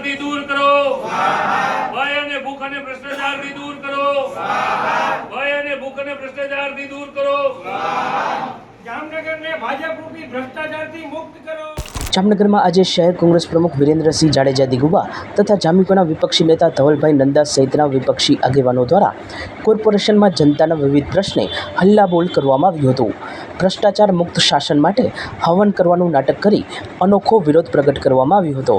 ભ્રષ્ટાચારથી દૂર કરો, ભય અને ભૂખ અને ભ્રષ્ટાચારથી દૂર કરો, ભય અને ભૂખ અને ભ્રષ્ટાચારથી દૂર કરો, જામનગરને ભાજપ રૂપી ભ્રષ્ટાચારથી મુક્ત કરો। જામનગરમાં આજે શહેર કોંગ્રેસ પ્રમુખ વિરેન્દ્રસિંહ જાડેજા દિગુબા તથા જામીપના વિપક્ષી નેતા ધવલભાઈ નંદા સહિતના વિપક્ષી આગેવાનો દ્વારા કોર્પોરેશનમાં જનતાના વિવિધ પ્રશ્ને હલ્લાબોલ કરવામાં આવ્યું હતું। ભ્રષ્ટાચાર મુક્ત શાસન માટે હવન કરવાનું નાટક કરી અનોખો વિરોધ પ્રગટ કરવામાં આવ્યો હતો।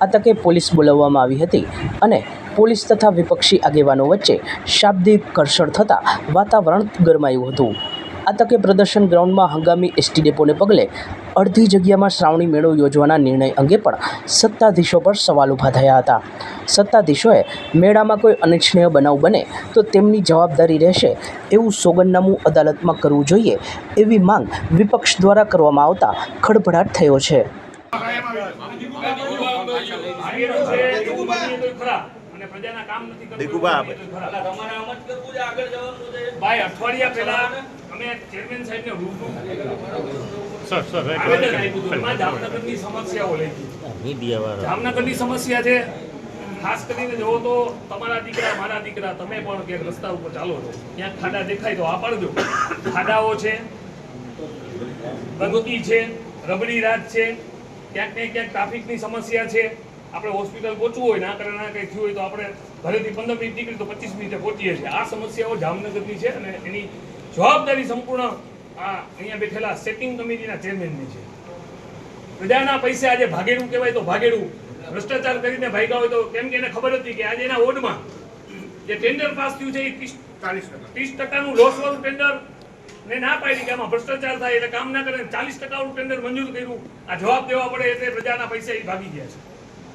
આ તકે પોલીસ બોલાવવામાં આવી હતી અને પોલીસ તથા વિપક્ષી આગેવાનો વચ્ચે શાબ્દિક ઘર્ષણ થતાં વાતાવરણ ગરમાયું હતું। આ તકે પ્રદર્શન ગ્રાઉન્ડમાં હંગામી એસટી ડેપોને પગલે અડધી જગ્યામાં શ્રાવણી મેળો યોજવાના નિર્ણય અંગે પણ સત્તાધીશો પર સવાલ ઊભા થયા હતા। સત્તાધીશોએ મેળામાં કોઈ અનિચ્છનીય બનાવ બને તો તેમની જવાબદારી રહેશે એવું સોગંદનામું અદાલતમાં કરવું જોઈએ એવી માંગ વિપક્ષ દ્વારા કરવામાં આવતા ખળભળાટ થયો છે। ભાઈ અઠવાડિયા પહેલા અમે ચેરમેન સાહેબને રૂબરૂ જામનગરની સમસ્યાઓ લઈ જામનગરની સમસ્યા છે। ખાસ કરીને જોવો તો તમારા દીકરા મારા દીકરા તમે પણ ક્યાંક રસ્તા ઉપર ચાલો છો ક્યાંક ખાડા દેખાય તો આ પાડજો। ખાડાઓ છે, ગંદકી છે, રબડી રાત છે, ક્યાંક ને ક્યાંક ટ્રાફિકની સમસ્યા છે। આપણે હોસ્પિટલ પહોંચવું હોય ના કરે ના કંઈ થયું હોય તો આપણે ઘરેથી 15 મિનિટ નીકળી તો 25 મિનિટે પહોંચીએ છીએ। આ સમસ્યાઓ જામનગરની છે અને એની જવાબદારી સંપૂર્ણ આ અહીંયા બેઠેલા સેટિંગ કમિટીના ચેરમેનની છે। પ્રજાના પૈસે આજે ભાગેડું કહેવાય તો ભાગેડું ભ્રષ્ટાચાર કરીને ભાગ્યા હોય તો કેમ કે એને ખબર હતી કે આજે એના વોર્ડમાં જે ટેન્ડર પાસ થયું છે એ 30% લોસવાળું ટેન્ડર ને ના પાડી કે આમાં ભ્રષ્ટાચાર થાય એટલે કામ ના કરે 40% વાળું ટેન્ડર મંજૂર કર્યું। આ જવાબ દેવા પડે એટલે પ્રજાના પૈસા એ ભાગી ગયા છે।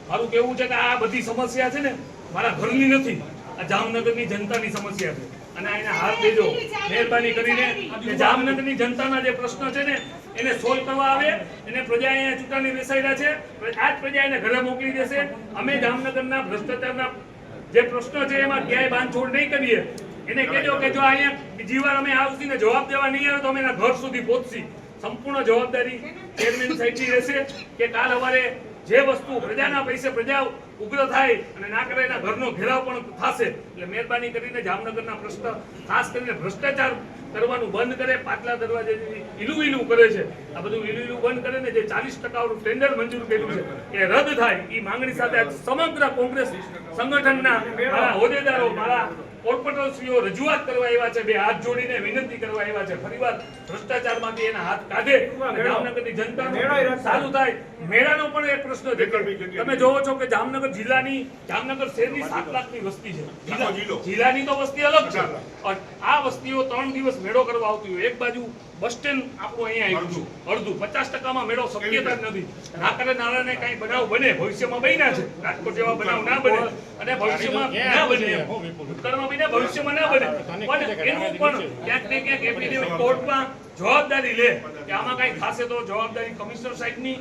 મારું કેવું છે કે આ બધી સમસ્યા છે ને મારા ઘરની નથી, આ જામનગરની જનતાની સમસ્યા છે અને આને હાથ દેજો મહેરબાની કરીને કે જામનગરની જનતાના જે પ્રશ્ન છે ને એને સોલ્વ કરવા આવે। એને પ્રજા અહીંયા ચૂંટણી બેસાડ્યા છે, આ જ પ્રજા એને ઘરે મોકલી દેશે। અમે જામનગરના ભ્રષ્ટાચારના જે પ્રશ્નો છે એમાં ક્યાંય બાંધછોડ નહીં કરીએ। એને કહેજો કે જો અહીંયા બીજી વાર અમે આવતીને જવાબ દેવા નહીં આવે તો અમે એના ઘર સુધી પહોંચશી। સંપૂર્ણ જવાબદારી ચેરમેન સાહેબની રહેશે કે કાલ સવારે જે વસ્તુ પ્રજાના પૈસે પ્રજા ઉગ્ર થાય અને ના કરે એના ઘરનો ઘેરાવ પણ થશે। એટલે મહેરબાની કરીને જામનગરના પ્રશ્ન ખાસ કરીને ભ્રષ્ટાચાર કરવાનું બંધ કરે, પાટલા દરવાજે ઈલું કરે છે આ બધું ઈલું બંધ કરે ને જે 40% વાળું ટેન્ડર મંજૂર કર્યું છે એ રદ થાય એ માંગણી સાથે સમગ્ર કોંગ્રેસ સંગઠનના મારા હોદ્દેદારો મારા કોર્પોરેટરશ્રીઓ રજૂઆત કરવા આવ્યા છે। બે હાથ જોડીને વિનંતી કરવા આવ્યા છે ફરીવાર ભ્રષ્ટાચારમાંથી એના હાથ કાઢે અને જામનગરની જનતાનું સારું થાય। મેળાનો પણ એક પ્રશ્ન છે। તમે જોવો છો કે જામનગર જિલ્લાની જામનગર શહેરની 7 લાખની વસ્તી છે। જિલ્લાની તો વસ્તી અલગ છે। આ વસ્તીઓ 3 દિવસ મેળો કરવા આવતી હોય। એક બાજુ બસ સ્ટેન્ડ આપણું અહીંયા આવ્યું અડધું 50%માં મેળો શક્યતા જ નથી। ના કરે નારાયણે કઈ બનાવ બને ભવિષ્યમાં બન્યા છે, રાજકોટ જેવા બનાવ ના બને અને ભવિષ્યમાં ના બને ભવિષ્યમાં ના બને પણ એનું પણ ક્યાંક ને ક્યાંક એફિડેવિટ કોર્ટમાં જવાબદારી લે કે આમાં કઈ થશે તો જવાબદારી કમિશનર સાહેબની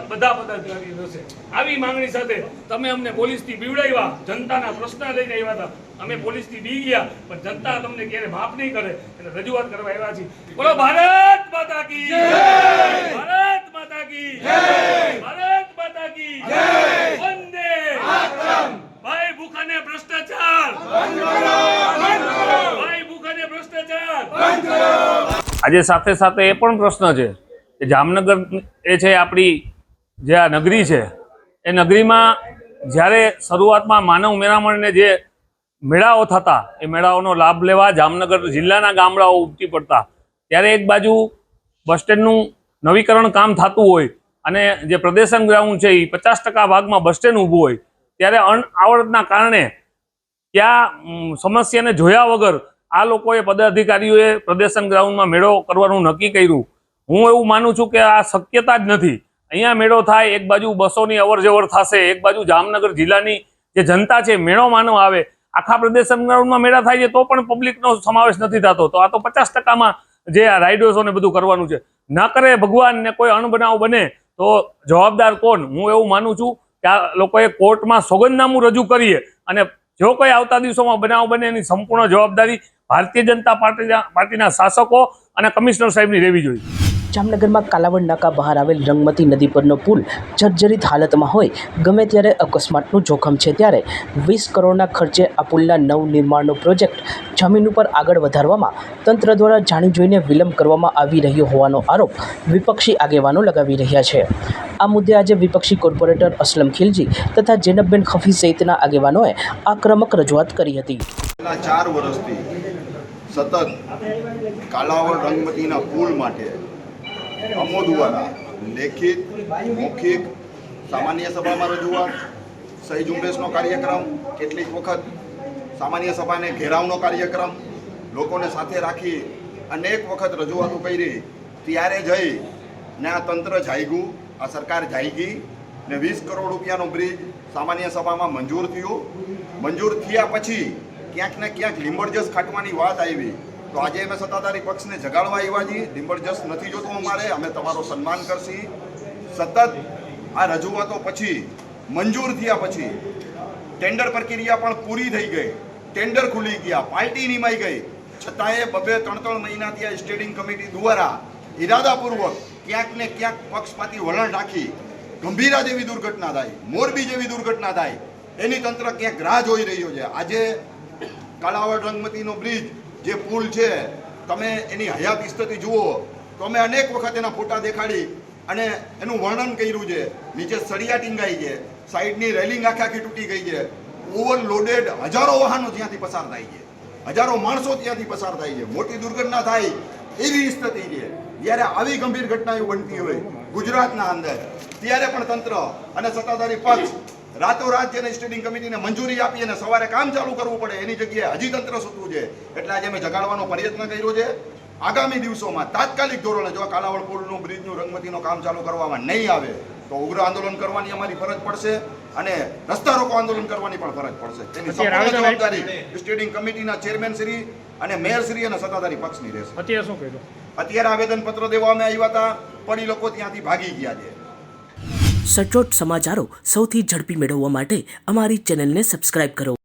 બધા પદાધિકારી રહેશે। આવી માંગણી સાથે તમે અમને પોલીસથી બીવડાવ્યા, જનતાના પ્રશ્ન લઈને આવ્યા હતા, અમે પોલીસથી બી ગયા પણ જનતા તમને ક્યારે માફ નહીં કરે એટલે રજૂઆત કરવા આવ્યા છીએ। બોલો ભારત માતા કી જય, ભારત માતા કી જય, ભારત માતા કી જય, વંદે માતરમ। ભાઈ ભૂખ અને ભ્રષ્ટાચાર બંધ કરો, બંધ કરો, ભાઈ ભૂખ અને ભ્રષ્ટાચાર બંધ કરો। આજે સાથે સાથે એ પણ પ્રશ્ન છે કે જામનગર એ છે આપણી જે આ નગરી છે એ નગરીમાં જ્યારે શરૂઆતમાં માનવ મેળામણને જે મેળાઓ થતા એ મેળાઓનો લાભ લેવા જામનગર જિલ્લાના ગામડાઓ ઉમટી પડતા ત્યારે એક બાજુ બસ સ્ટેન્ડનું નવીકરણ કામ થતું હોય અને જે પ્રદર્શન ગ્રાઉન્ડ છે એ 50% ભાગમાં બસ સ્ટેન્ડ ઊભું હોય ત્યારે અણઆવડતના કારણે ત્યાં સમસ્યાને જોયા વગર આ લોકોએ પદાધિકારીઓએ પ્રદર્શન ગ્રાઉન્ડમાં મેળો કરવાનું નક્કી કર્યું। હું એવું માનું છું કે આ શક્યતા જ નથી। અહીંયા મેળો થાય, એક બાજુ બસોની અવરજવર થશે, એક બાજુ જામનગર જિલ્લાની જે જનતા છે મેળો માનવા આવે। આખા પ્રદર્શન ગ્રાઉન્ડમાં મેળા થાય છે તો પણ પબ્લિકનો સમાવેશ નથી થતો, તો આ તો 50%માં જે આ રાઇડર્સોને બધું કરવાનું છે। ન કરે ભગવાન ને કોઈ અણબનાવ બને તો જવાબદાર કોણ? હું એવું માનું છું કે આ લોકોએ કોર્ટમાં સોગંદનામું રજૂ કરીએ અને જો કોઈ આવતા દિવસોમાં બનાવ બને એની સંપૂર્ણ જવાબદારી ભારતીય જનતા પાર્ટીના શાસકો અને કમિશનર સાહેબની રહેવી જોઈએ। જામનગરમાં કાલાવડ નાકા બહાર આવેલ રંગમતી નદી પરનો પુલ જર્જરિત હાલતમાં હોય ગમે ત્યારે અકસ્માતનું જોખમ છે ત્યારે 20 કરોડના ખર્ચે આ પુલના નવનિર્માણનો પ્રોજેક્ટ જમીન ઉપર આગળ વધારવામાં તંત્ર દ્વારા જાણી જોઈને વિલંબ કરવામાં આવી રહ્યો હોવાનો આરોપ વિપક્ષી આગેવાનો લગાવી રહ્યા છે. આ મુદ્દે આજે વિપક્ષી કોર્પોરેટર અસલમ ખિલજી તથા જેનબબેન ખફી સહિતના આગેવાનોએ આક્રમક રજૂઆત કરી હતી. છેલ્લા 4 વર્ષથી સતત કાલાવડ રંગમતીના પુલ માટે અમો દ્વારા લેખિત મૌખિક સામાન્ય સભામાં રજૂઆત, સહી ઝુંબેશનો કાર્યક્રમ, કેટલીક વખત સામાન્ય સભાને ઘેરાવનો કાર્યક્રમ, લોકોને સાથે રાખી અનેક વખત રજૂઆતો કરી ત્યારે જઈ ને આ તંત્ર જાગ્યું, આ સરકાર જાગી ને 20 કરોડ રૂપિયાનો બ્રિજ સામાન્ય સભામાં મંજૂર થયું. મંજૂર થયા પછી ક્યાંક ને ક્યાંક લીંબડજસ ખાટવાની વાત આવી તો આજે અમે સત્તાધારી પક્ષને જગાડવા આવ્યા છીએ. લીંબડજસ નથી જોતો અમારે, અમે તમારો સન્માન કરશી. સતત આ રજૂઆતો પછી મંજૂર થયા પછી ટેન્ડર પ્રક્રિયા પણ પૂરી થઈ ગઈ, ટેન્ડર ખુલી ગયા, પાર્ટી નિમાઈ ગઈ, છતાંય 2-3 મહિનાથી આ સ્ટેન્ડિંગ કમિટી દ્વારા ઇરાદાપૂર્વક ક્યાંક ને ક્યાંક પક્ષપાતી વલણ રાખી ગંભીરા જેવી દુર્ઘટના થાય, મોરબી જેવી દુર્ઘટના થાય એની તંત્ર ક્યાંક રાહ જોઈ રહ્યો છે. આજે કાલાવડ રંગમતીનો બ્રિજ જે પુલ છે તમે એની હયાત સ્થિતિ જુઓ તો અમે અનેક વખત એના ફોટા દેખાડી અને એનું વર્ણન કર્યું છે. નીચે સળિયા ટીંગાઈ છે, સાઈડની રેલિંગ આખી તૂટી ગઈ છે, ઓવરલોડેડ હજારો વાહનો ત્યાંથી પસાર થાય છે, હજારો માણસો ત્યાંથી પસાર થાય છે, મોટી દુર્ઘટના થાય એવી સ્થિતિ છે. જ્યારે આવી ગંભીર ઘટનાઓ બનતી હોય ગુજરાતના અંદર ત્યારે પણ તંત્ર અને સત્તાધારી પક્ષ રાતોરાત જેને સ્ટેન્ડિંગ કમિટીને મંજૂરી આપી અને સવારે કામ ચાલુ કરવું પડે એની જગ્યાએ હજી તંત્ર સૂતું છે. એટલે આજે અમે જગાડવાનો પ્રયત્ન કર્યો છે. આગામી દિવસોમાં તાત્કાલિક ધોરણે જો કાલાવડ પુલનું બ્રિજનું રંગમતીનું કામ ચાલુ કરવામાં નહીં આવે તો ઉગ્ર આંદોલન કરવાની અમારી ફરજ પડશે અને રસ્તા રોકો આંદોલન કરવાની પણ ફરજ પડશે. તેની સંપૂર્ણ જવાબદારી સ્ટેન્ડિંગ કમિટીના ચેરમેન શ્રી અને મેયર શ્રી અને સત્તાધારી પક્ષની રહેશે. અત્યારે શું કર્યું? અત્યારે આવેદનપત્ર દેવા અમે આવ્યા હતા પણ એ લોકો ત્યાંથી ભાગી ગયા છે. સચોટ સમાચારો સૌથી ઝડપી મેળવવા માટે અમારી ચેનલને સબસ્ક્રાઇબ કરો.